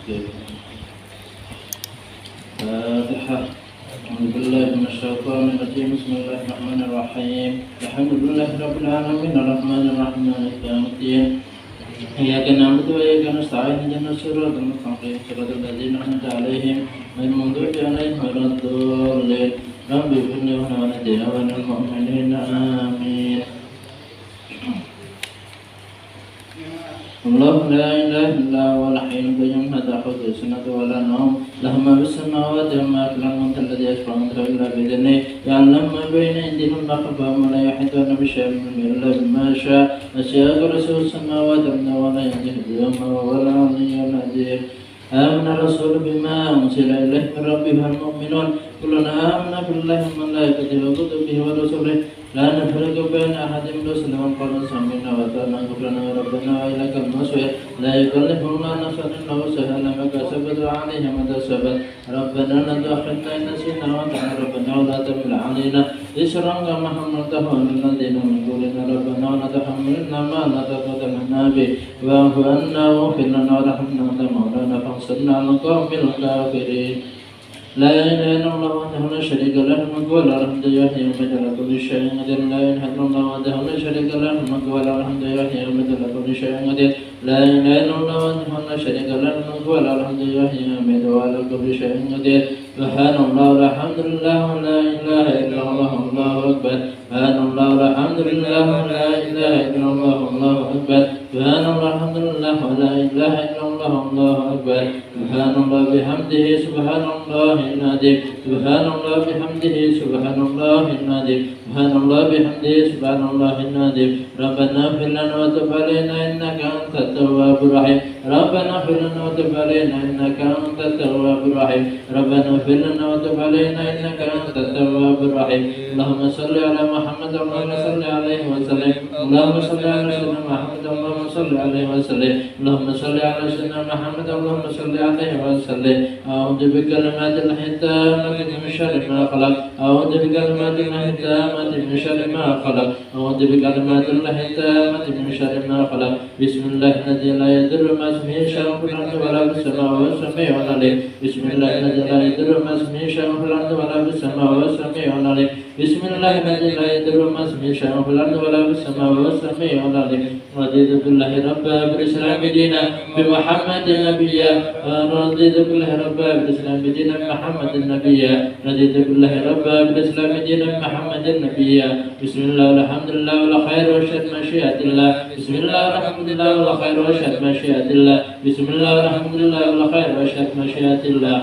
الفاتحة. أعوذ بالله من الشيطان الرجيم. بسم الله الرحمن الرحيم. الحمد لله رب العالمين الرحمن الرحيم مالك يوم الدين. إياك نعبد وإياك نستعين اهدنا الصراط المستقيم صراط الذين أنعمت عليهم غير المغضوب عليهم ولا الضالين. رب اغفر لي ولوالدي وللمؤمنين آمين. الله لا إله إلا هو الحي القيوم لا تأخذه سنة ولا نوم له ما في السماوات وما في الأرض الذي يشفع عنده إلا بإذنه يعلم ما بين أيديهم وما خلفهم ولا يحيطون بشيء من علمه إلا بما شاء وسع كرسيه السماوات والأرض ولا يؤوده حفظهما وهو العلي العظيم. آمن الرسول بما أنزل إليه من ربه والمؤمنون كلنا آمن بالله وملائكته وكتبه ورسله لا نفرق بين أحد من رسله وقالوا سمعنا وأطعنا غفرانك ربنا وإليك المصير. لا يكلف الله نفسا إلا وسعها لما كسبت وعليها ما اكتسبت. ربنا لا تؤاخذنا إن نسينا وأطعنا ربنا ولا تحمل علينا إصرا كما حملته على الذين من قبلنا ربنا ولا تحملنا ما لا طاقة لنا به واعف عنا واغفر لنا وارحمنا أنت مولانا فانصرنا على القوم الكافرين. لا إله إلا الله وحده لا شريك له الملك وله الحمد يحيي ويميت على كل شيء قدير. لا إله إلا الله وحده لا شريك له الملك وله الحمد يحيي ويميت على كل شيء قدير. لا إله إلا الله وحده لا شريك له الملك وله الحمد يحيي ويميت على كل شيء قدير. سبحان الله والحمد لله ولا إله إلا الله والله أكبر. سبحان الله والحمد لله ولا إله إلا الله والله أكبر. سبحان الله والحمد لله ولا إله إلا الله والله أكبر. سبحان الله بحمده سبحان الله العظيم. سبحان الله بحمده سبحان الله العظيم. سبحان الله بحمده سبحان الله العظيم. ربنا اغفر لنا وتب علينا إنك أنت التواب الرحيم. ربنا اغفر لنا وتب علينا إنك أنت التواب الرحيم. ربنا اغفر لنا وتب علينا إنك أنت التواب الرحيم. اللهم صل على محمد اللهم صل عليه وسلم. اللهم صل على سيدنا محمد اللهم صل عليه وسلم. اللهم صل على سيدنا محمد اللهم صل عليه وسلم. أعوذ بكلمات الله التامة من شر ما خلق. أعوذ بكلمات الله التامة من شر ما خلق. أعوذ بكلمات الله التامة من شر ما خلق. بسم الله الذي لا يضر مع اسمه شيء في الأرض ولا في السماء وهو السميع العليم. بسم الله الذي لا يضر مع اسمه شيء في الأرض ولا في السماء وهو السميع العليم. بسم الله الذي لا يضر مع اسمه شيء في الأرض ولا في السماء وهو السميع العليم. رضيت بالله ربا بالإسلام دينا بمحمد نبيا. رضيت بالله ربا بالإسلام دينا بمحمد نبيا. رضيت بالله ربا بالإسلام دينا بمحمد نبيا. بسم الله والحمد لله ولا خير وشهد مشيئة الله. بسم الله والحمد لله ولا خير وشهد مشيئة الله. بسم الله والحمد لله ولا خير وشهد مشيئة الله.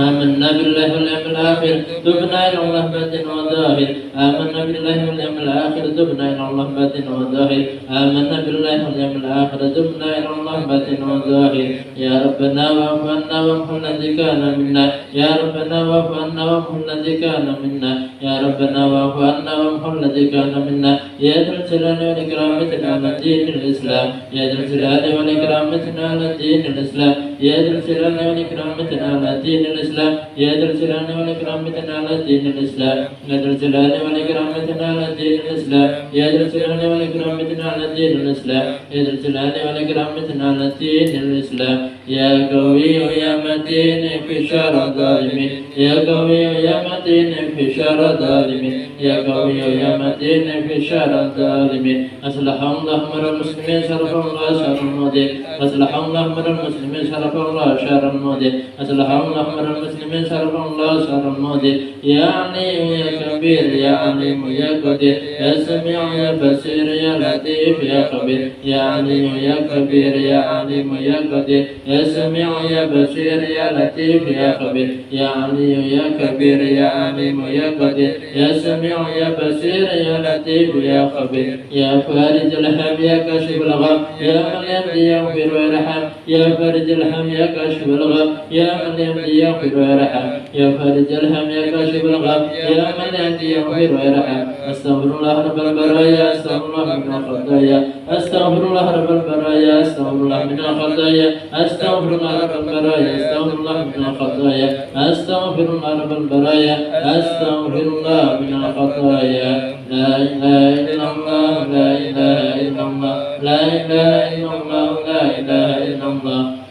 آمنا بالله واليوم الآخر تبنا إلى الله باطن وظاهر. آمنا بالله واليوم الآخر تبنا إلى الله باطن وظاهر. آمنا بالله واليوم الآخر تبنا إلى الله باطن وظاهر. يا ربنا واعف عنا وامحو الذي كان منا. يا ربنا واعف عنا وامحو الذي كان منا. يا ربنا واعف عنا وامحو الذي كان منا. يا ذا الجلال والإكرام على دين الإسلام. يا ذا الجلال والإكرام على دين الإسلام. يا ذا الجلال والإكرام على دين الإسلام. يا ذا الجلال والإكرام على دين الإسلام. يا ذا الجلال والإكرام على دين الإسلام. يا ذا الجلال والإكرام على دين الإسلام. يا ذا الجلال والإكرام على دين الإسلام. يا قوي يا متين في شر الظالمين. يا قوي يا متين في شر الظالمين. يا قوي يا متين في شر الظالمين. أصلح الله أمر المسلمين شرف الله شر المؤذين. أصلح الله أمر المسلمين شرف الله شر المؤذين. أصلح الله أمر المسلمين شرف الله شر المؤذين. يا عليم يا كبير يا عليم يا قدير يا سميع يا بصير يا لطيف يا خبير. يا عليم يا كبير يا عليم يا قدير يا سميع يا بصير يا لطيف يا خبير. يا عليم يا كبير يا عليم يا قدير يا سميع يا بصير يا لطيف يا خبير. يا فارج الهم يا كاشف الغم يا من يمضي يغفر ويرحم. يا فارج الهم يا كاشف الغم يا من يمضي يغفر ويرحم. يا فارج الهم يا كاشف الغم يا من يمضي يغفر ويرحم. أستغفر الله رب البرايا أستغفر الله من الخطايا. أستغفر الله رب البرايا أستغفر الله من الخطايا. أستغفر الله رب البرايا أستغفر الله من الخطايا. أستغفر الله رب البرايا أستغفر الله من الخطايا. لا إله إلا الله لا إله إلا الله لا إله إلا الله لا إله إلا الله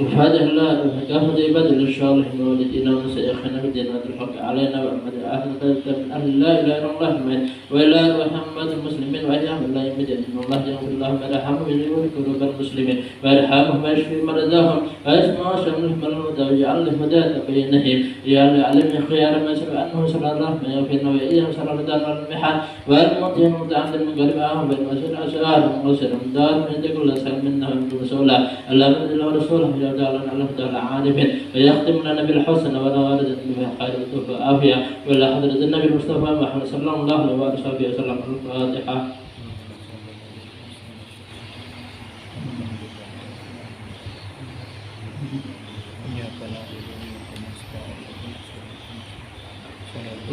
وفهذه الله كافة عباد الصالحين والذين وسيخنا بدينا الحق علينا وأحمد أهل من أهل لا إله إلا الله من وإلى محمد المسلمين وإياهم الله يمدد إن الله يغفر اللهم يرحمهم ويجبر قلوب المسلمين ويرحمهم ويشفي مرضاهم ويسمع شملهم الهدى ويجعل لهم هداة بينهم يا العلم خيار ما سمع أنه صلى الله عليه وسلم وإياهم صلى الله عليه المحال والمطيع المتعدد من قلب أهم بين مسجد أسرار ومسجد دار من كل سلم منه من رسوله اللهم صل ورسوله جعلنا الله تعالى عارفين ويختم لنا بالحسن ونوارد بها خير وعافية وإلى حضرة النبي المصطفى محمد صلى الله عليه وسلم الفاتحة.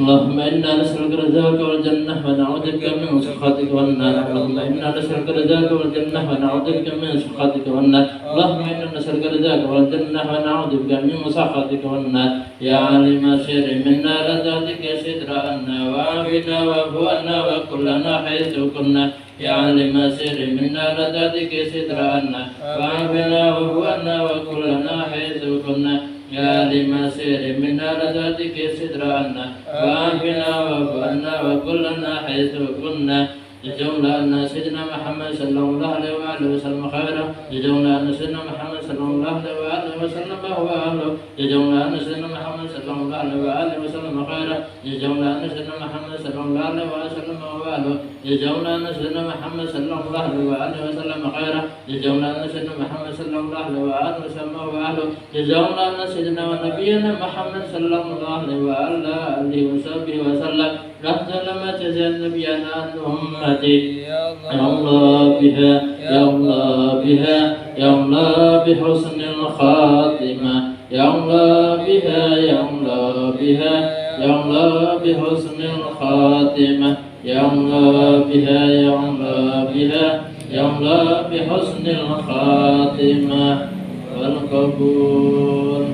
اللهم إنا نسألك رضاك والجنة ونعوذ بك من سخطك والنار. اللهم إنا نسألك رضاك والجنة ونعوذ بك من سخطك والنار. اللهم إنا نسألك رضاك والجنة ونعوذ بك من سخطك والنار. يا عالم السر منا لذاتك ستر عنا وعافنا واعف عنا وكلنا حيث كنا. يا عالم السر منا لذاتك ستر عنا وعافنا واعف عنا وكلنا حيث كنا. يا لما سير منا لذاتك ستر عنا وعافنا واعف عنا وكلنا حيث كنا. جزونا أن سيدنا محمد صلى الله عليه وآله وسلم خيرا. جزونا أن سيدنا محمد صلى الله عليه وآله وسلم وآله. جزونا أن سيدنا محمد صلى الله عليه وآله وسلم خيرا. جزونا أن سيدنا محمد صلى الله عليه وسلم وآله. جزونا أن سيدنا محمد صلى الله عليه وآله وسلم خيرا. جزونا أن سيدنا محمد صلى الله عليه وآله وسلم وآله. جزونا أن سيدنا ونبينا محمد صلى الله عليه وآله وصحبه وسلم رحمة ما جزى نبينا عن أمتي. يا الله بها يا الله بها يا الله بحسن الخاتمة. يا الله بها يا الله بها يا الله بحسن الخاتمة. يا الله بها يا الله بها يا الله بحسن الخاتمة والقبول.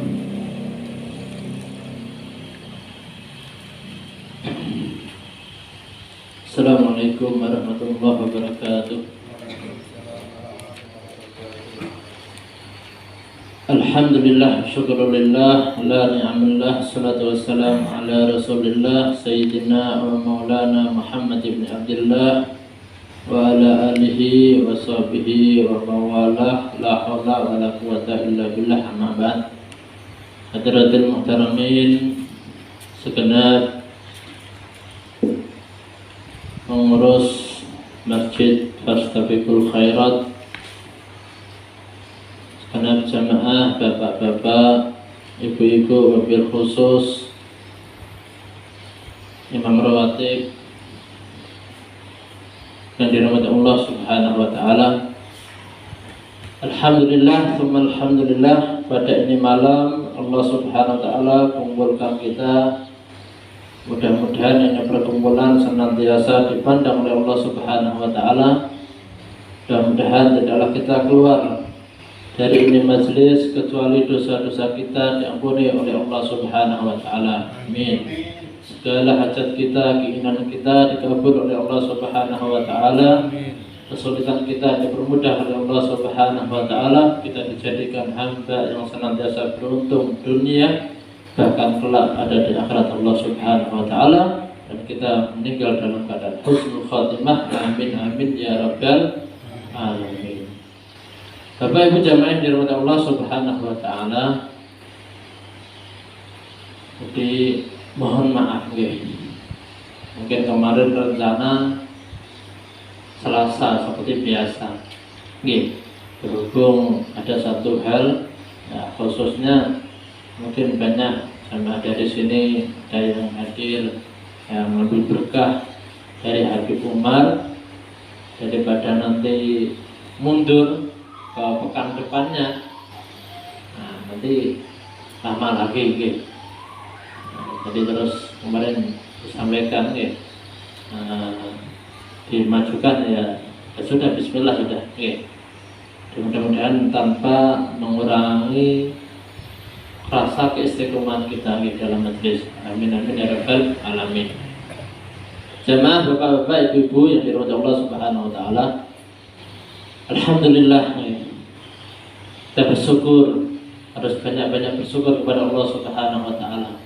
Assalamualaikum warahmatullahi wabarakatuh. Alhamdulillah, syukurulillah, la ni'amillah, salatu wassalam ala rasulillah Sayyidina wa maulana Muhammad ibn Abdullah wa ala alihi wa sahbihi wa mawalah, la hawla wa la quwata illa billah, amma ba'd. Hadratil muhtaramin, segenap pengurus Masjid Fastabiqul Khairat, segenap jamaah, bapak-bapak, ibu-ibu, wabil khusus imam rawatib yang dirahmati Allah Subhanahu wa taala. Alhamdulillah, tsumma alhamdulillah, pada ini malam Allah Subhanahu wa taala kumpulkan kita. Mudah-mudahan ini perkumpulan senantiasa dipandang oleh Allah Subhanahu wa taala. Mudah-mudahan tidaklah kita keluar dari ini majelis kecuali dosa-dosa kita diampuni oleh Allah Subhanahu wa taala. Amin. Segala hajat kita, keinginan kita dikabul oleh Allah Subhanahu wa taala. Kesulitan kita dipermudah oleh Allah Subhanahu wa taala. Kita dijadikan hamba yang senantiasa beruntung dunia, bahkan kelak ada di akhirat Allah Subhanahu wa taala, dan kita meninggal dalam keadaan husnul khatimah. Amin amin ya rabbal alamin. Bapak Ibu jamaah yang dirahmati Allah Subhanahu wa taala, jadi mohon maaf nggih. Mungkin kemarin rencana Selasa seperti biasa. Nggih, berhubung ada satu hal, ya, khususnya mungkin banyak sama dari sini ada yang hadir yang lebih berkah dari Habib Umar, daripada nanti mundur ke pekan depannya, nah, nanti lama lagi gitu. Jadi terus kemarin disampaikan dimajukan ya sudah, bismillah sudah. Mudah-mudahan tanpa mengurangi rasa keistiqomahan kita di dalam majlis. Amin amin ya rabbal alamin. Jamaah bapak-bapak, ibu-ibu yang dirahmati Allah Subhanahu wa taala, alhamdulillah kita bersyukur harus banyak-banyak bersyukur kepada Allah Subhanahu wa taala.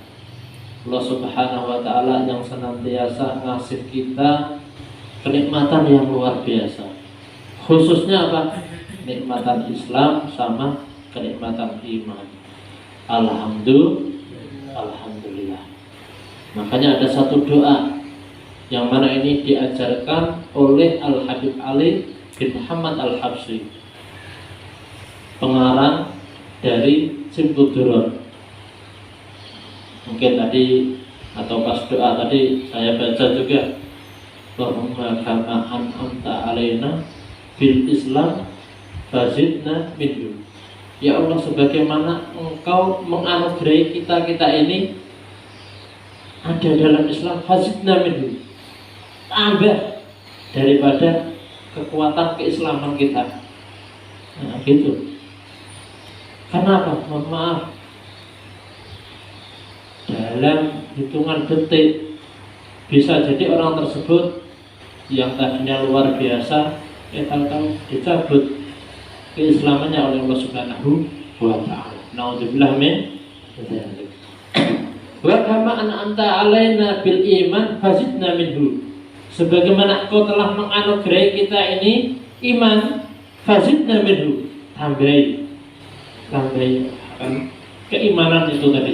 Allah Subhanahu wa taala yang senantiasa ngasih kita kenikmatan yang luar biasa. Khususnya apa? Kenikmatan Islam sama kenikmatan iman. Alhamdulillah. Makanya ada satu doa yang mana ini diajarkan oleh Al Habib Ali bin Muhammad Al Habsyi, pengarang dari Simtud Duror. Mungkin tadi atau pas doa tadi saya baca juga, Allahumma kama an'amta alaina bil Islam fazidna minhu. Ya Allah, sebagaimana Engkau menganugerahi kita ini ada dalam Islam, fazidna minhu, tambah daripada kekuatan keislaman kita. Nah, gitu. Kenapa? Mohon maaf, dalam hitungan detik bisa jadi orang tersebut yang tadinya luar biasa, tahu-tahu dicabut keislamannya oleh Allah Subhanahu wa ta'ala. Na'udzubillah min dzalik. Wa kama an'amta alaina bil iman fazidna minhu. Sebagaimana Engkau telah menganugerahi kita ini iman, fazidna minhu, tambahi keimanan itu tadi.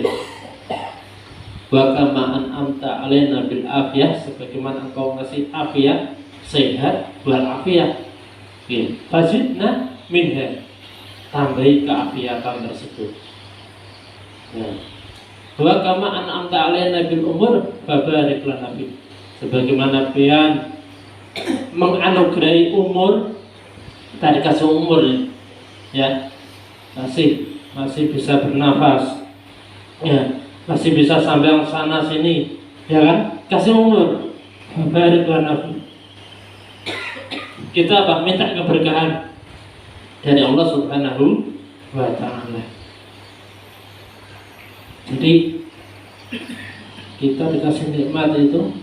Wa kama an'amta alaina bil afiyah, sebagaimana Engkau ngasih afiyah, sehat, wal afiyah. Fazidna minha, tambahi keafiatan tersebut. Wa kama an'amta alaina bil umur fabarik lana fi. Sebagaimana pian menganugerahi umur, kita dikasih umur ya, masih bisa bernafas ya, masih bisa sampai sana sini ya kan, kasih umur, fabarik lana fi. Kita apa? Minta keberkahan dari Allah Subhanahu wa ta'ala. Jadi kita dikasih nikmat itu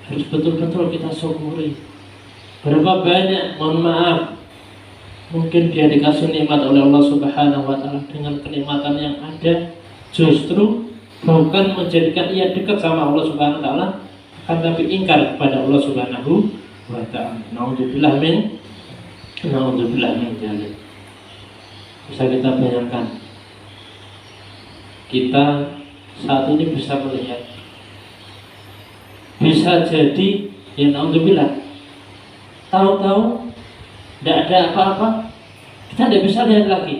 harus betul-betul kita syukuri. Berapa banyak, mohon maaf, mungkin dia dikasih nikmat oleh Allah Subhanahu wa ta'ala, dengan kenikmatan yang ada justru bukan menjadikan ia dekat sama Allah Subhanahu wa ta'ala, akan tapi ingkar kepada Allah Subhanahu wa ta'ala. Na'udzubillah min dzalik. Bisa kita bayangkan, kita saat ini bisa melihat, bisa jadi ya na'udzubillah, tahu-tahu tidak ada apa-apa, kita tidak bisa lihat lagi.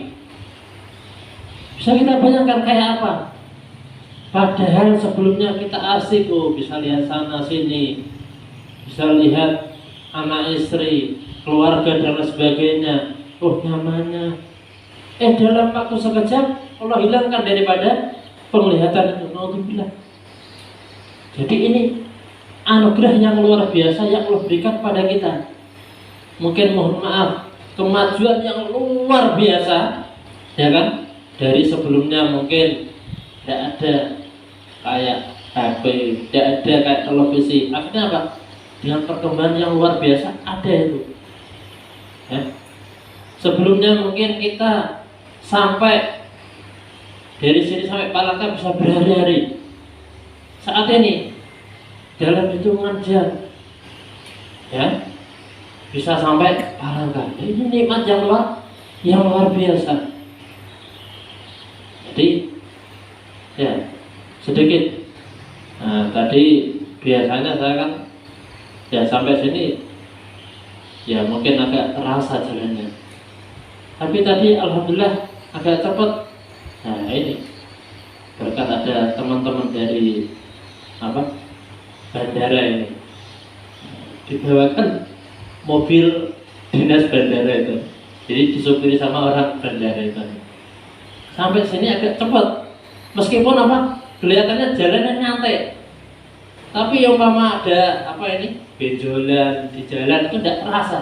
Bisa kita bayangkan kayak apa? Padahal sebelumnya kita asik, bisa lihat sana sini, bisa lihat anak istri, keluarga dan sebagainya, nyamannya. Dalam waktu sekejap Allah hilangkan daripada penglihatan itu. Na'udzubillah. Jadi ini anugerah yang luar biasa yang Allah berikan pada kita. Mungkin mohon maaf, kemajuan yang luar biasa, ya kan? Dari sebelumnya mungkin tidak ada kayak HP, tidak ada kayak televisi. Akhirnya apa? Dengan perkembangan yang luar biasa ada itu. Ya. Sebelumnya mungkin kita sampai dari sini sampai Palangka bisa berhari-hari. Saat ini dalam hitungan jam, ya, bisa sampai Palangka. Ini nikmat yang luar biasa. Jadi, ya, sedikit. Nah, tadi biasanya saya kan ya sampai sini ya mungkin agak terasa jalannya, tapi tadi alhamdulillah agak cepat. Nah ini berkat ada teman-teman dari bandara ini, dibawakan mobil dinas bandara itu, jadi disupiri sama orang bandara itu. Sampai sini agak cepat, meskipun kelihatannya jalannya nyantai, tapi umpama ada benjolan di jalan itu tidak terasa.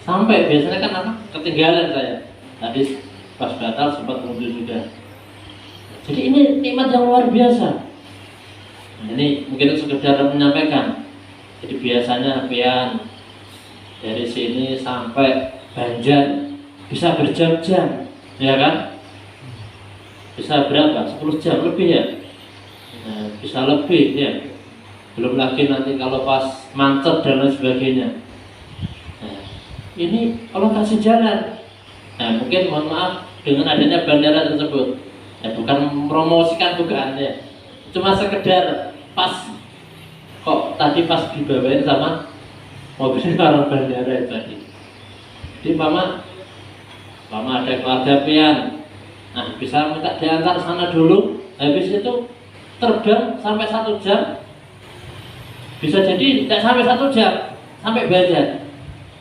Sampai biasanya kan ketinggalan saya. Tadi pas batal sempat mundur juga. Jadi ini nikmat yang luar biasa. Nah, ini mungkin sekedar menyampaikan. Jadi biasanya pian dari sini sampai Banjar bisa berjam-jam, ya kan? Bisa berapa? 10 jam lebih ya? Nah, bisa lebih ya. Belum lagi nanti kalau pas macet dan lain sebagainya. Nah, ini Allah kasih jalan. Nah, mungkin mohon maaf dengan adanya bandara tersebut, ya bukan promosikan bukan ya, cuma sekedar pas kok tadi pas dibawain sama mobil orang bandara tadi. Jadi mama ada keluarga pian, nah bisa minta diantar sana dulu, habis itu terbang sampai 1 jam, bisa jadi tidak sampai 1 jam, sampai Banjar.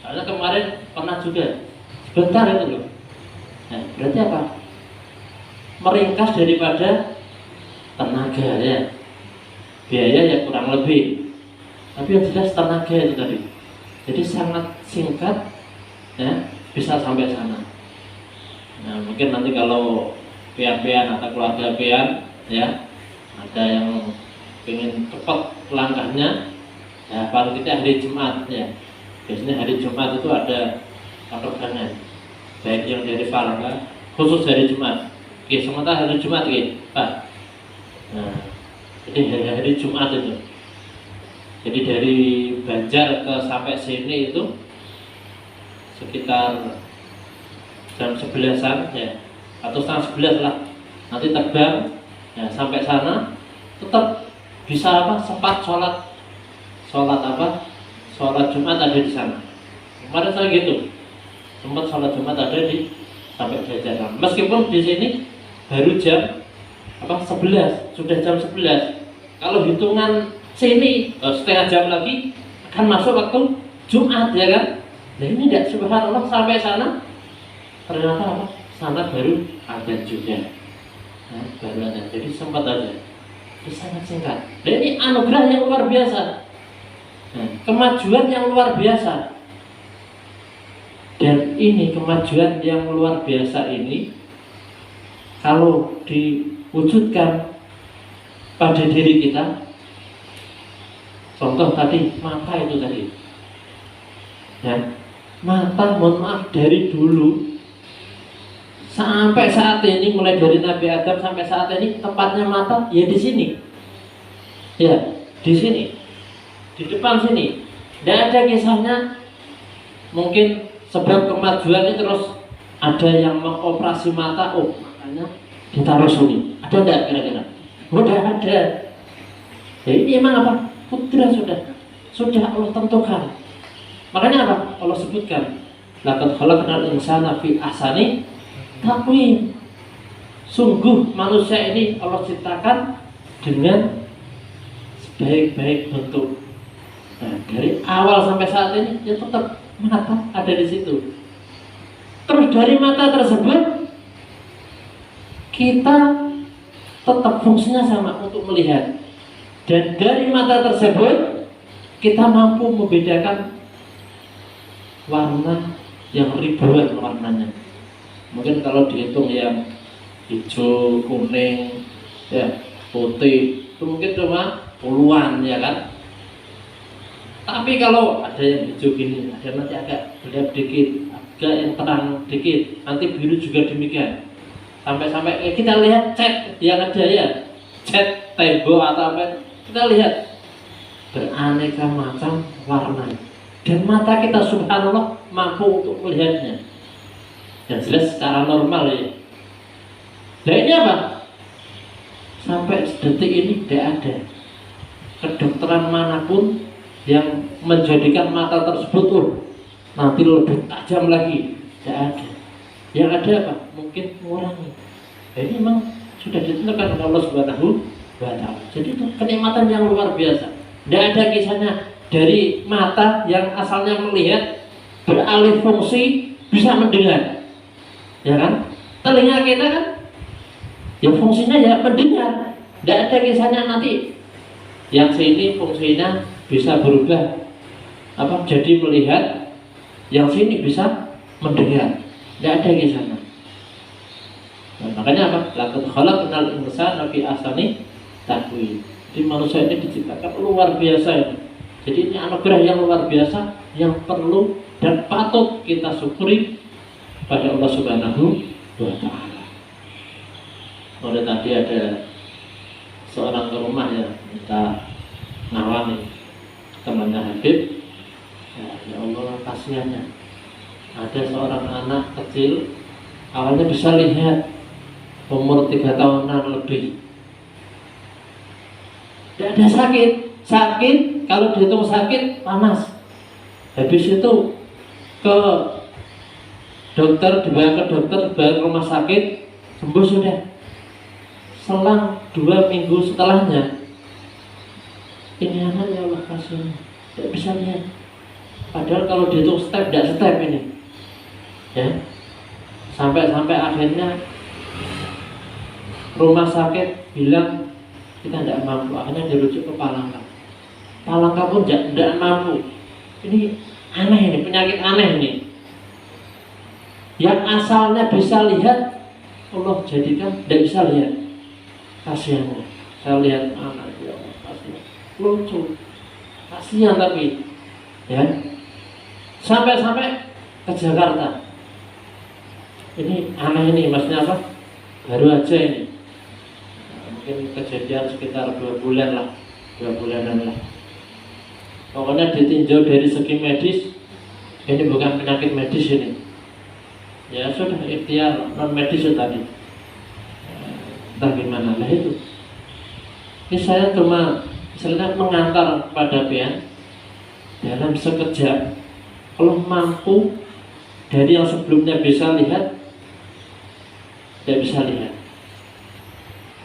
Karena kemarin pernah juga sebentar itu loh. Nah, berarti apa? Meringkas daripada tenaga ya, biaya ya kurang lebih, tapi yang jelas tenaga itu tadi. Jadi sangat singkat ya, bisa sampai sana. Nah, mungkin nanti kalau pian-pian atau keluarga pian ya, ada yang ingin cepat langkahnya ya, paling tidak hari Jumat ya. Biasanya hari Jumat itu ada penerbangan, baik yang dari Palembang, khusus hari Jumat. Oke, sementara hari Jumat ya, Pak. Nah, jadi hari Jumat itu. Jadi dari Banjar ke sampai sini itu sekitar jam 11-an ya, atau setengah 11 lah. Nanti terbang ya, sampai sana tetap bisa apa? Sempat sholat Jumat ada di sana. Kemarin saya gitu, sempat sholat Jumat ada di sampai Jajaran. Meskipun di sini baru jam 11, sudah jam 11. Kalau hitungan sini setengah jam lagi akan masuk waktu Jumat ya kan. Nah ini tidak, subhanallah, sampai sana ternyata apa? Sana baru ada juga. Nah, baru ada. Jadi sempat aja. Itu sangat singkat. Dan ini anugerah yang luar biasa. Nah, kemajuan yang luar biasa. Dan ini kemajuan yang luar biasa ini kalau diwujudkan pada diri kita, contoh tadi mata itu tadi ya, mata mohon maaf dari dulu sampai saat ini, mulai dari Nabi Adam sampai saat ini, tempatnya mata ya di sini ya, di sini, di depan sini. Tidak ada kisahnya mungkin sebab kemajuan ini terus ada yang mengoperasi mata, oh makanya ditaruh sini, ada enggak kira-kira? Udah ada. Ya ini emang apa? Putra sudah Allah tentukan. Makanya apa? Allah sebutkan, laqad khalaqnal insana fi ahsani taqwim. Sungguh manusia ini Allah ciptakan dengan sebaik-baik bentuk. Nah, dari awal sampai saat ini ya tetap mata ada di situ. Terus dari mata tersebut kita tetap fungsinya sama untuk melihat, dan dari mata tersebut kita mampu membedakan warna yang ribuan warnanya. Mungkin kalau dihitung yang hijau, kuning, ya putih, itu mungkin cuma puluhan ya kan. Tapi kalau ada yang hijau gini, ada nanti agak gelap dikit, agak yang terang dikit, nanti biru juga demikian. Sampai kita lihat cat yang ada ya, cat tembok atau apa, kita lihat beraneka macam warna, dan mata kita subhanallah mampu untuk melihatnya. Dan jelas secara normal ya. Nah ini apa? Sampai detik ini tidak ada kedokteran manapun yang menjadikan mata tersebut nanti lebih tajam lagi, tidak ada. Yang ada apa? Mungkin mengurangi. Nah, ini memang sudah ditentukan oleh Allah Subhanahu wa Ta'ala. Jadi itu kenikmatan yang luar biasa. Tidak ada kisahnya dari mata yang asalnya melihat beralih fungsi bisa mendengar, ya kan? Telinga kita kan, ya fungsinya ya mendengar. Tidak ada kisahnya nanti yang sini fungsinya bisa berubah apa? Jadi melihat, yang sini bisa mendengar. Tidak ada kisahnya. Nah, makanya apa? Laqad khalaqnal insana fi ahsani taqwim. Jadi manusia ini diciptakan luar biasa ini. Jadi ini anugerah yang luar biasa yang perlu dan patut kita syukuri pada Allah Subhanahu wa Ta'ala. Oleh tadi ada seorang ke rumah ya minta nawani temannya Habib, ya Allah kasihannya, ada seorang anak kecil awalnya bisa lihat umur 3 tahunan lebih, tidak ada sakit kalau dihitung sakit panas, habis itu ke dokter, dibawa ke dokter, dibawa ke rumah sakit, sembuh sudah. Selang 2 minggu setelahnya, ini anak ya Allah kasihan, tidak bisa lihat. Padahal kalau dihitung step, tidak step ini, ya. Sampai akhirnya rumah sakit bilang kita tidak mampu, akhirnya dirujuk ke Palangka. Palangka pun tidak mampu. Ini aneh ini, penyakit aneh ini. Yang asalnya bisa lihat, Allah jadikan tidak bisa lihat. Kasihannya, saya lihat anak ya Allah, kasihan, lucu, kasihan tapi, ya, sampai ke Jakarta. Ini aneh ini, maksudnya apa? Baru aja ini, mungkin kejadian sekitar 2 bulan lah, 2 bulanan lah. Pokoknya ditinjau dari segi medis, ini bukan penyakit medis ini. Ya sudah, ikhtiar non medis tadi. Entah gimana lah itu. Ini saya cuma misalnya mengantar pada pian dalam sekejap. Kalau mampu dari yang sebelumnya bisa lihat, tidak bisa lihat.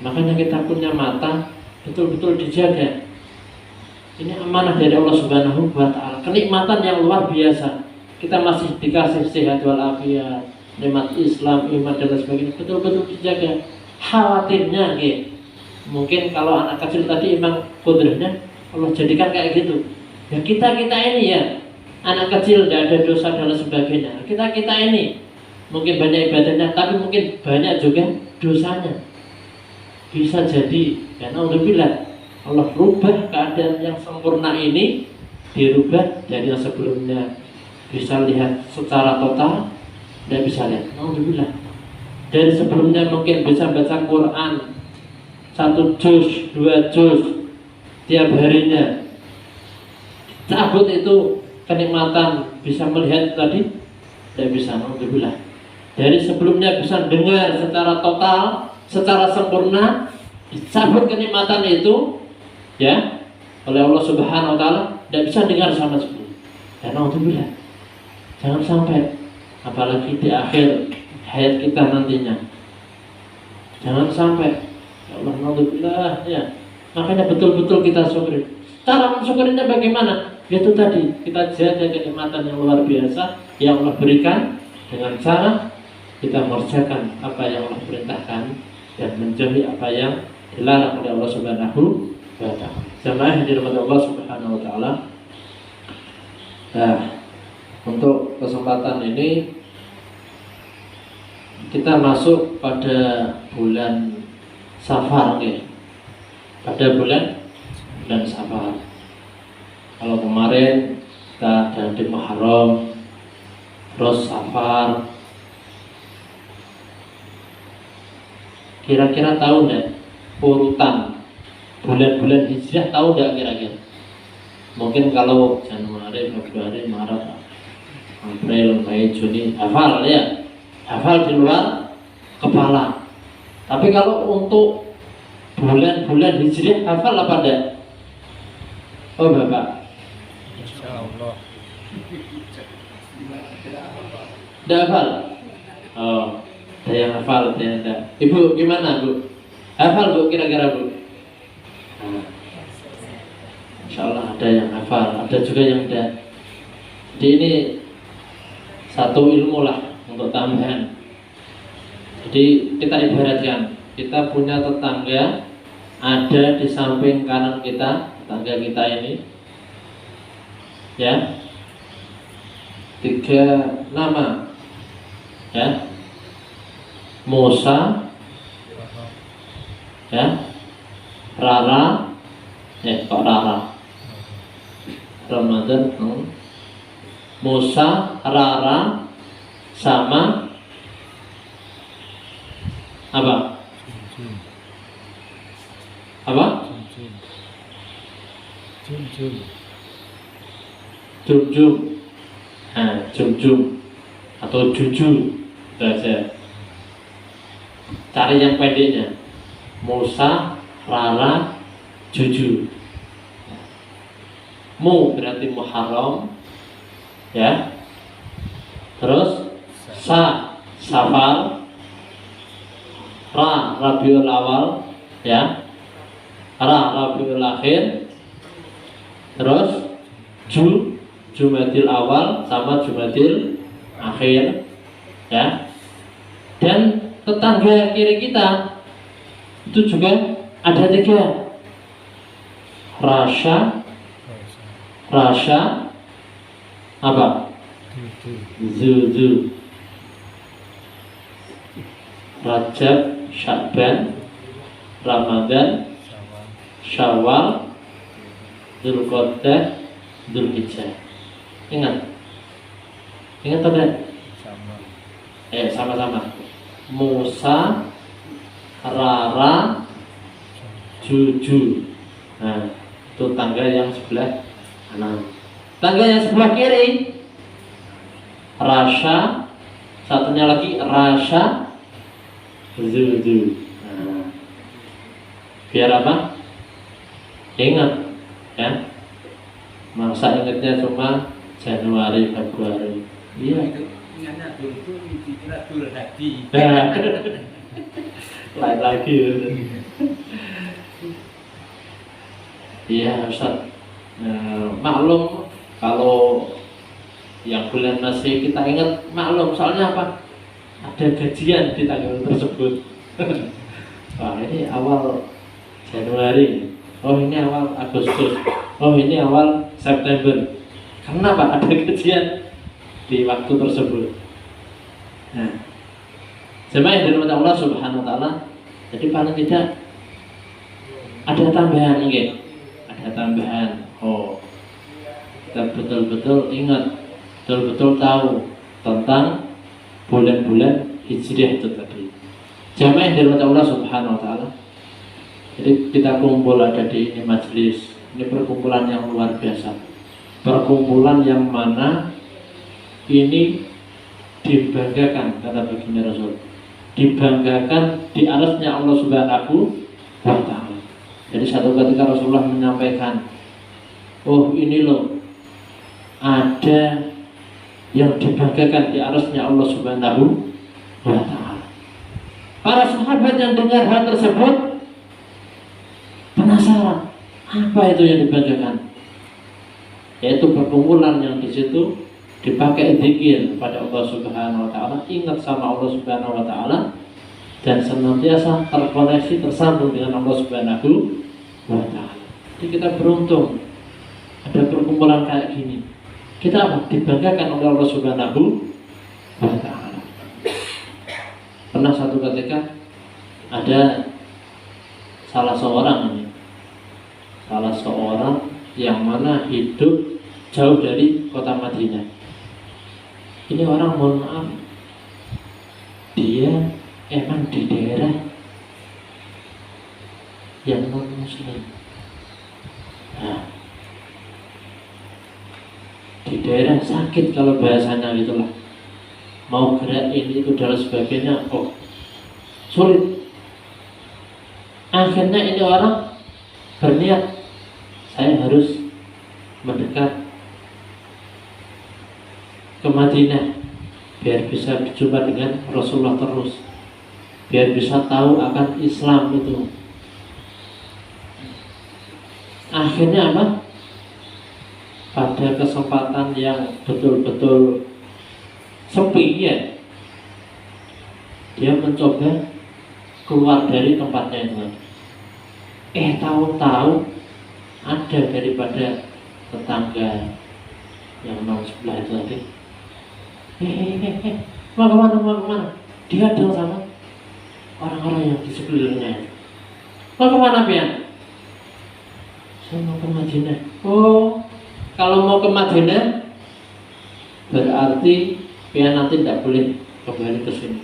Makanya kita punya mata betul-betul dijaga. Ini amanah dari Allah Subhanahu wa Ta'ala. Kenikmatan yang luar biasa. Kita masih dikasih sehat walafiat, nikmat Islam, iman dan sebagainya, betul-betul dijaga. Khawatirnya mungkin kalau anak kecil tadi emang kudrahnya Allah jadikan kayak gitu. Ya kita ini ya anak kecil tidak ada dosa dan sebagainya. Kita ini mungkin banyak ibadahnya, tapi mungkin banyak juga dosanya. Bisa jadi karena alhamdulillah Allah rubah keadaan yang sempurna ini, dirubah dari yang sebelumnya bisa lihat secara total, tidak bisa lihat. Alhamdulillah. Dari sebelumnya mungkin bisa baca Quran 1 juz, 2 juz tiap harinya, cabut itu kenikmatan bisa melihat tadi, tidak bisa. Alhamdulillah. Dari sebelumnya bisa dengar secara total, secara sempurna, dicabut kenikmatan itu, ya, oleh Allah Subhanahu wa Ta'ala, tidak bisa dengar sama sekali. Dan alhamdulillah, jangan sampai, apalagi di akhir hayat kita nantinya, jangan sampai, ya Allah, alhamdulillah, ya. Makanya betul-betul kita syukuri. Cara mensyukurinya bagaimana? Itu tadi, kita jaga kenikmatan yang luar biasa yang Allah berikan dengan cara kita mengerjakan apa yang Allah perintahkan dan menjauhi apa yang dilarang oleh Allah Subhanahu wa Ta'ala. Jamaah yang dirahmati Allah Subhanahu wa Ta'ala. Nah, untuk kesempatan ini kita masuk pada bulan Safar, pada bulan Safar. Kalau kemarin kita ada di Muharram, terus Safar. Kira-kira tahu enggak urutan bulan-bulan Hijriah, tahu enggak kira-kira? Mungkin kalau Januari, Februari, Maret, April, Mei, Juni, hafal ya? Hafal di luar kepala. Tapi kalau untuk bulan-bulan Hijriah hafal apa enggak? Oh Bapak, Insyaallah. enggak hafal? Oh, ada yang hafal, ada yang enggak. Ibu gimana Bu? Hafal Bu kira-kira Bu? Nah, Insyaallah ada yang hafal, ada juga yang enggak. Jadi ini satu ilmu lah untuk tambahan. Jadi kita ibaratkan, kita punya tetangga ada di samping kanan kita, tetangga kita ini, ya, 3 nama, ya, Musa, ya, Rara, kok Rara, Ramadan, Musa, Rara, sama Apa? Apa? Jum-jum. Nah, jum-jum atau juju saja. Cari yang pendeknya. Musa, Rara, Juju. Mu berarti Muharram, ya. Terus Safar, Rabiul Awal, ya. Rabiul Akhir. Terus Jumadil Awal sama Jumadil Akhir, ya. Dan tetangga kiri kita itu juga ada 3. Rasha apa? Zu. Rajab, Sya'ban, Ramadan, Syawal, Dzulqa'dah, Dzulhijjah. Ingat tidak? Sama-sama. Musa, Rara, Juju. Nah, itu tangga yang sebelah kanan. Tangga yang sebelah kiri, Rasha, satunya lagi Rasha, Zuzu. Nah, biar apa? Ingat, ya. Masa ingatnya cuma Januari, Februari. Iya. Ingatnya dulu itu dikira dulu hati. Lain lagi. Iya, Ustaz. Maklum kalau yang bulan masih kita ingat, maklum, soalnya apa? Ada gajian di tanggal tersebut. Wah, ini awal Januari. Oh, ini awal Agustus. Oh, ini awal September. Kenapa ada gajian di waktu tersebut? Nah, jemaah yang dirahmati Allah Subhanahu wa taala, jadi paling tidak ada tambahan ini. Ada tambahan. Oh, kita betul-betul ingat, betul-betul tahu tentang bulan-bulan Hijriah itu tadi. Jamaah yang dirahmati Allah Subhanahu wa taala. Jadi kita kumpul ada di ini majelis. Ini perkumpulan yang luar biasa. Perkumpulan yang mana ini dibanggakan, kata baginda Rasul. Dibanggakan di arasnya Allah Subhanahu wa taala. Jadi satu ketika Rasulullah menyampaikan, oh ini loh, ada yang dibanggakan di arasnya Allah Subhanahu wa taala. Para sahabat yang dengar hal tersebut penasaran, apa itu yang dibanggakan? Yaitu perkumpulan yang di situ dipakai zikir pada Allah Subhanahu wa taala, ingat sama Allah Subhanahu wa taala, dan senantiasa terkoneksi, tersambung dengan Allah Subhanahu wa taala. Jadi kita beruntung ada perkumpulan kayak gini. Kita apa? Dibanggakan oleh Allah Subhanahu wa taala. Pernah satu ketika ada salah seorang yang mana hidup jauh dari kota Madinah. Ini orang, mohon maaf, dia emang di daerah yang non muslim. Nah, di daerah sakit kalau bahasanya gitulah. Mau gerak ini itu dan sebagainya, oh sulit. Akhirnya ini orang berniat, saya harus mendekat ke Madinah biar bisa berjumpa dengan Rasulullah terus, biar bisa tahu akan Islam itu. Akhirnya apa? Pada kesempatan yang betul-betul sepi, ya, dia mencoba keluar dari tempatnya itu. Tahu-tahu ada daripada tetangga yang non sebelah itu tadi. Mau kemana? Dia ada sama orang-orang yang di sekelilingnya. Mau kemana, Pian? Saya mau ke Madinah. Oh, kalau mau ke Madinah berarti Pian nanti tidak boleh kembali ke sini.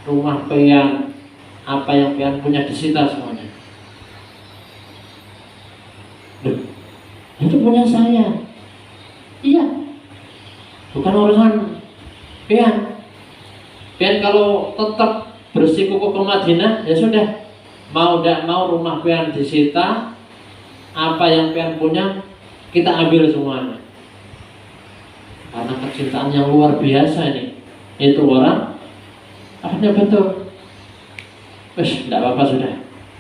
Rumah Pian apa yang pian punya disita semuanya. Duh, itu punya saya. Iya, bukan urusan pian. Pian kalau tetap bersikukuh ke Madinah, ya sudah. Mau tidak mau rumah pian disita, apa yang pian punya kita ambil semuanya. Karena kecintaan yang luar biasa ini, itu orang akhirnya betul. Tidak apa-apa sudah.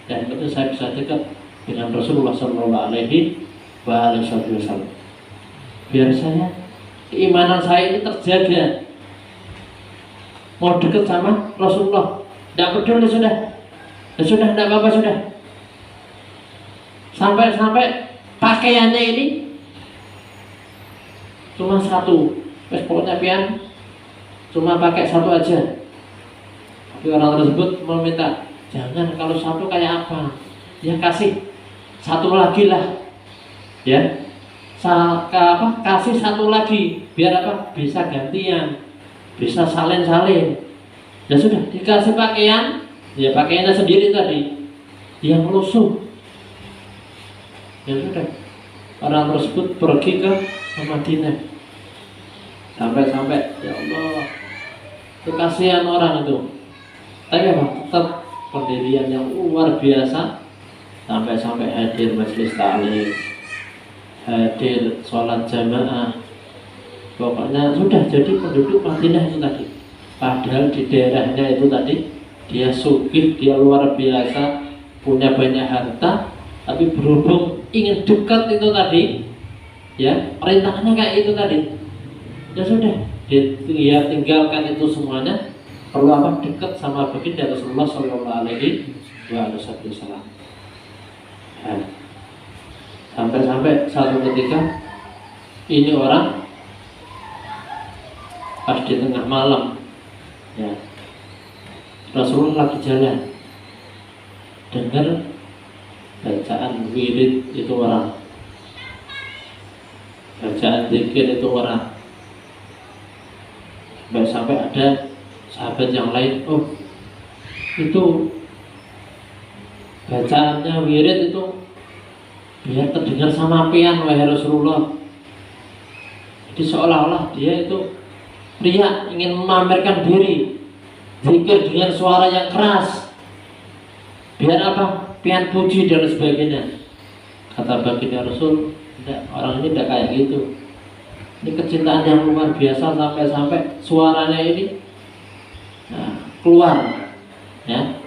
Dan betul saya bisa dekat dengan Rasulullah Sallallahu Alaihi Wasallam. Biar saya, keimanan saya ini terjaga. Mau dekat sama Rasulullah, tidak peduli sudah. Ya sudah, tidak apa-apa sudah. Sampai pakaiannya ini cuma satu. Pokoknya pian cuma pakai satu aja. Tapi orang tersebut meminta, jangan, kalau satu kayak apa? Ya kasih satu lagi lah. Ya. Kasih satu lagi biar apa? Bisa gantian. Bisa salin-salin. Ya sudah, dikasih pakaian, ya pakaiannya sendiri tadi yang lusuh. Ya sudah, orang tersebut pergi ke Madinah. Sampai ya Allah, itu kasihan orang itu. Tapi apa? Tetap pendirian yang luar biasa. Sampai hadir majelis ta'lim, hadir sholat jamaah. Pokoknya sudah jadi penduduk Madinah itu tadi. Padahal di daerahnya itu tadi dia sugih, dia luar biasa, punya banyak harta, tapi berhubung ingin dekat itu tadi, ya perintahnya kayak itu tadi. Ya sudah, dia tinggalkan itu semuanya. Perlu apa? Dekat sama baginda Rasulullah Sallallahu Alaihi Wasallam. Sampai satu ketika ini orang pas di tengah malam, ya Rasulullah lagi jalan, dengar bacaan wirid itu orang, bacaan zikir itu orang. Sampai ada sahabat yang lain, oh itu bacaannya wirid itu biar terdengar sama pian wahai Rasulullah. Jadi seolah-olah dia itu pria ingin memamerkan diri, zikir dengan suara yang keras, biar apa? Pian puji dan sebagainya. Kata baginda Rasul, tidak, orang ini tidak kayak gitu. Ini kecintaan yang luar biasa sampai suaranya ini keluar, ya,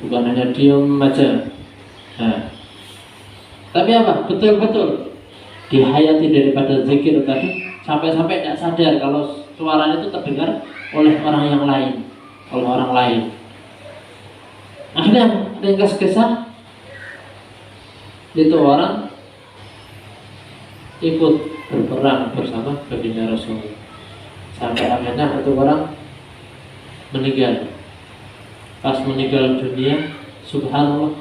bukan hanya diam aja. Tapi apa? Betul-betul dihayati daripada zikir tadi, sampai tidak sadar kalau suaranya itu terdengar oleh orang yang lain, oleh orang lain. Akhirnya ringkas kisah, itu orang ikut berperang bersama baginda Rasul. Sampai akhirnya itu orang meninggal. Pas meninggal dunia, subhanallah,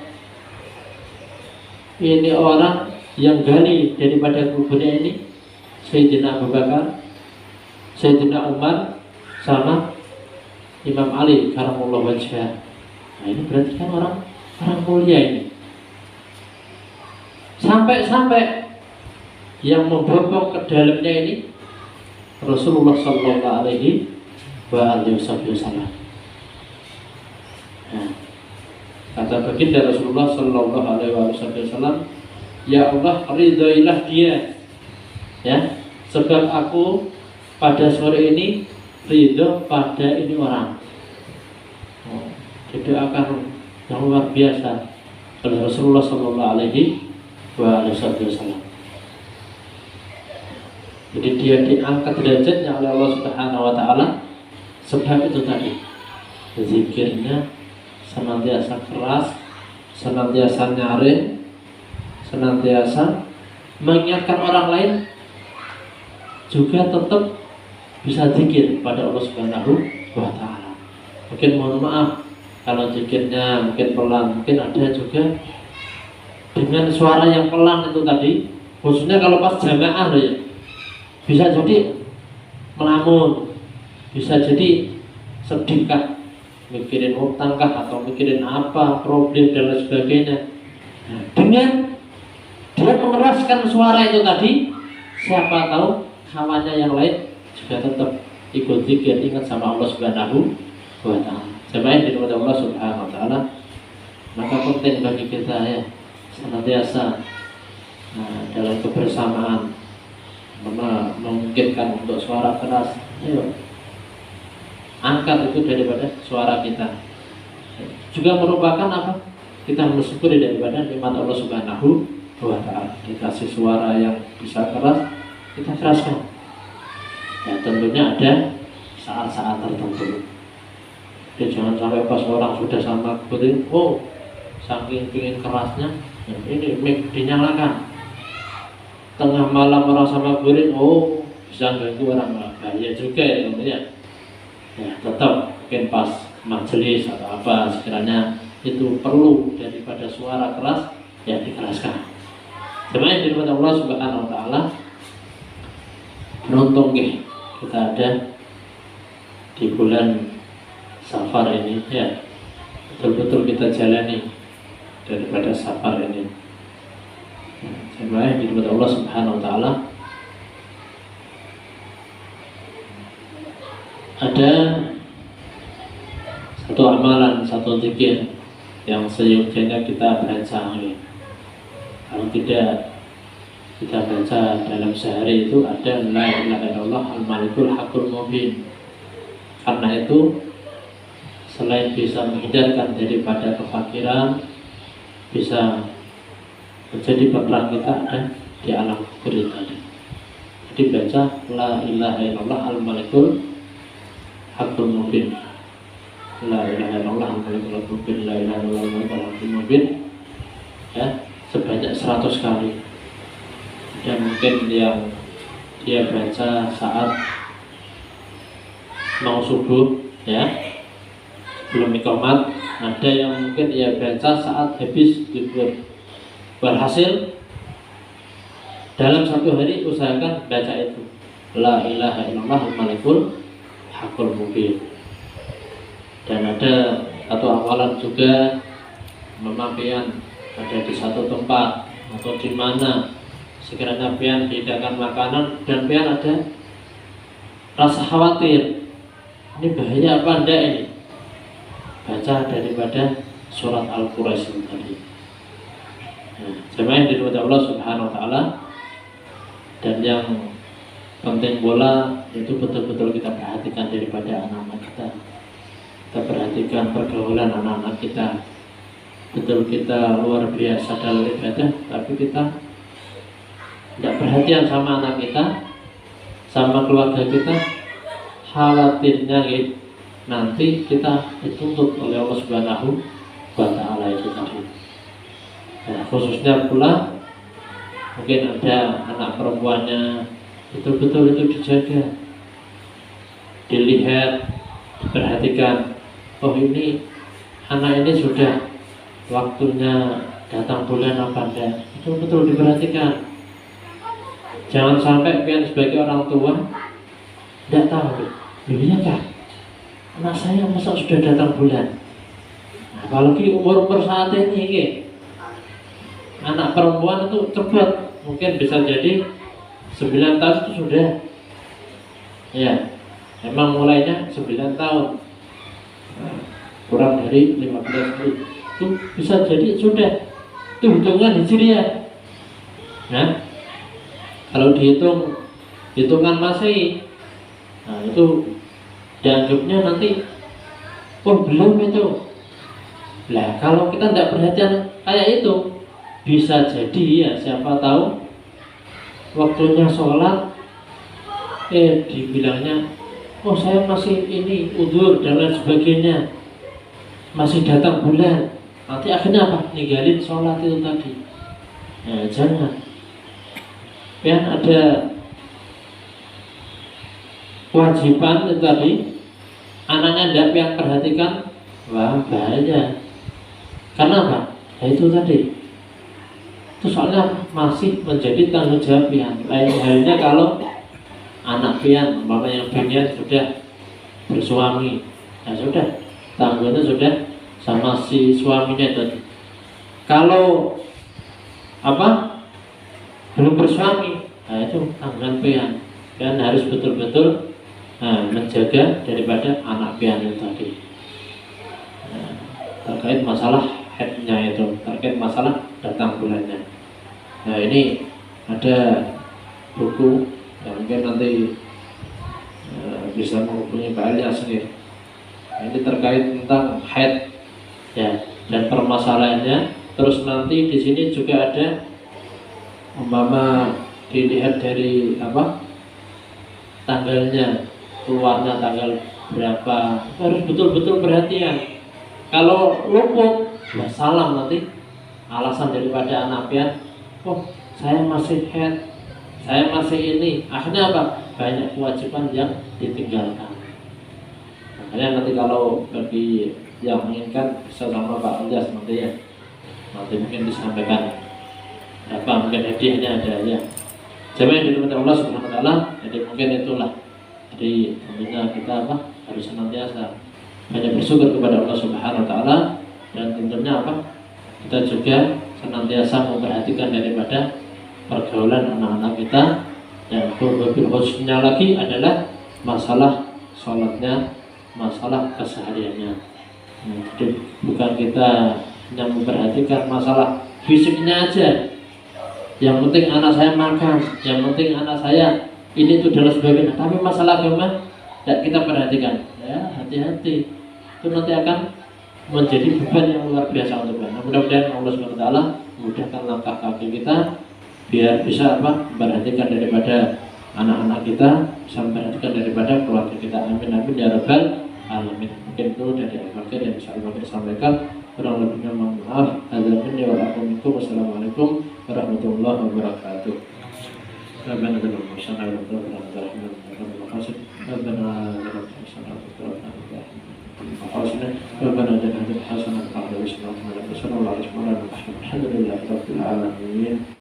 ini orang yang gali daripada kuburnya ini Sayyidina Abu Bakar, Sayyidina Umar, sama Imam Ali karamullah wajhah. Nah ini berarti kan orang mulia ini. Sampai yang membobok ke dalamnya ini Rasulullah Sallallahu Alaihi Wasallam. Nah, kata baginda Rasulullah Sallallahu Alaihi Wasallam, ya Allah, ridhoilah dia, ya, sebab aku pada sore ini ridho pada ini orang. Didoakan yang luar biasa oleh Rasulullah Sallallahu Alaihi Wasallam. Jadi dia diangkat derajatnya oleh Allah Subhanahu Wa Taala sebab itu tadi, zikirnya senantiasa keras, senantiasa nyaring, senantiasa mengingatkan orang lain juga tetap bisa zikir pada Allah Subhanahu Wa Taala. Mungkin mohon maaf kalau zikirnya mungkin pelan, mungkin ada juga dengan suara yang pelan itu tadi, khususnya kalau pas jamaah loh ya, bisa jadi melamun, bisa jadi sedih, mikirin utang kah atau mikirin apa, problem dan lain sebagainya. Nah, dengan dia mengeraskan suara itu tadi, siapa tahu kawannya yang lain juga tetap ikut zikir, ingat sama Allah Subhanahu wa Ta'ala. Jemaah di rumah Allah Subhanahu wa Ta'ala, maka penting bagi kita ya senantiasa dalam kebersamaan memungkinkan untuk suara keras. Ayo angkat itu daripada suara kita. Juga merupakan apa? Kita mensyukuri daripada nikmat Allah Subhanahu wa Ta'ala. Dikasih suara yang bisa keras, kita keraskan. Ya tentunya ada saat-saat tertentu. Jadi jangan sampai pas orang sudah sama kuring, oh saking pingin kerasnya, ya ini mic dinyalakan. Tengah malam orang sama kuring, oh bisa ganggu orang, bahaya juga ya tentunya. Ya tetap mungkin pas majelis atau apa sekiranya itu perlu daripada suara keras, ya dikeraskan. Sebenarnya di rumah Allah Subhanahu wa Ta'ala, beruntung kita ada di bulan Safar ini, ya betul-betul kita jalani daripada Safar ini. Sebenarnya di rumah Allah Subhanahu wa Ta'ala ada satu amalan, satu zikir yang seyogyanya kita baca. Kalau tidak kita baca dalam sehari itu ada la ilaha illallah al-malikul haqqul mubin. Karena itu selain bisa menghindarkan daripada kefakiran, bisa menjadi penerang kita ada di alam kubur tadi. Jadi baca la ilaha illallah al-malikul haqqul mubin. La ilaha illallah al-malikul haqqul mubin. La ilaha illallah al-malikul haqqul mubin. Ya, sebanyak 100 kali. Dan mungkin yang dia baca saat mau subuh, ya belum iqamat, ada yang mungkin dia baca saat habis tidur. Berhasil dalam satu hari usahakan baca itu la ilaha illallah al-malikul haqqul mubin. Dan ada satu amalan juga memapian ada di satu tempat atau di mana sekiranya pian dihidangkan makanan dan pian ada rasa khawatir, ini bahaya apa enggak ini, baca daripada surat Al-Quraisy tadi. Nah, jemaah di rumah Allah Subhanahu wa Ta'ala, dan yang penting bola itu betul-betul kita perhatikan daripada anak-anak kita. Kita perhatikan pergaulan anak-anak kita. Betul kita luar biasa dalam ibadah, tapi kita tidak perhatian sama anak kita, sama keluarga kita. Khawatirnya nanti kita dituntut oleh Allah Subhanahu wa Ta'ala itu tadi. Nah, khususnya pula mungkin ada anak perempuannya, betul-betul itu dijaga, dilihat, diperhatikan. Oh ini anak ini sudah waktunya datang bulan apa enggak, betul-betul diperhatikan. Jangan sampai kalian sebagai orang tua tidak tahu, iya kah anak saya masa sudah datang bulan. Nah, apalagi umur saat ini anak perempuan itu cepat, mungkin bisa jadi 9 tahun itu sudah, ya memang mulainya 9 tahun, kurang dari 15 tahun itu bisa jadi sudah, itu hitungan hijriah. Nah, kalau dihitung hitungan Masehi, nah itu dianggapnya nanti oh belum itu. Lah kalau kita tidak perhatian kayak itu, bisa jadi ya siapa tahu waktunya sholat dibilangnya oh saya masih ini udzur dan lain sebagainya, masih datang bulan, nanti akhirnya apa? Ninggalin sholat itu tadi. Nah, jangan. Kan ada kewajiban itu tadi, anaknya tidak yang perhatikan, wah bahaya. Karena apa? Ya itu tadi. Itu soalnya masih menjadi tanggung jawab pian. Lain halnya kalau anak pian, umpamanya yang pian sudah bersuami, ya sudah tanggungannya sudah sama si suaminya tadi. Kalau belum bersuami, nah itu tanggungan pian. Dan harus betul-betul menjaga daripada anak pian itu tadi. Nah, terkait masalah headnya itu, terkait masalah datang bulannya. Nah ini ada buku yang mungkin nanti bisa menghubungi Pak Elias sendiri. Nah, ini terkait tentang head ya dan permasalahannya. Terus nanti di sini juga ada umpama dilihat dari tanggalnya, keluarnya tanggal berapa, harus betul-betul perhatian. Kalau luput, ya salam nanti alasan daripada anak pian, oh saya masih head, saya masih ini, akhirnya banyak kewajiban yang ditinggalkan. Makanya nanti kalau bagi yang menginginkan bisa sama Pak Elias nanti ya, nanti mungkin disampaikan mungkin hadiahnya ada ya. Siapa yang dirahmati Allah Subhanahu wa taala, jadi mungkin itulah. Jadi tentunya kita harus senantiasa banyak bersyukur kepada Allah Subhanahu wa taala, dan tentunya kita juga senantiasa memperhatikan daripada pergaulan anak-anak kita. Dan lebih khususnya lagi adalah masalah sholatnya, masalah kesehariannya. Jadi bukan kita hanya memperhatikan masalah fisiknya aja. Yang penting anak saya makan, yang penting anak saya ini itu dan sebagainya. Tapi masalah agama tidak kita perhatikan. Ya, hati-hati. Itu nanti akan menjadi beban yang luar biasa untuk kita. Nah, mudah-mudahan Allah SWT memudahkan langkah kaki kita biar bisa memperhatikan daripada anak-anak kita, bisa memperhatikan daripada keluarga kita. Amin amin ya rabbal alamin. Mungkin itu dari akhir yang bisa kita sampaikan. Kurang lebihnya mohon maaf. Wassalamualaikum warahmatullahi wabarakatuh. Rabbana dzikruka hasanah wa qina adzabannar. Rabbana dzikruka hasanah wa qina adzabannar. Alhamdulillah rabbil alamin.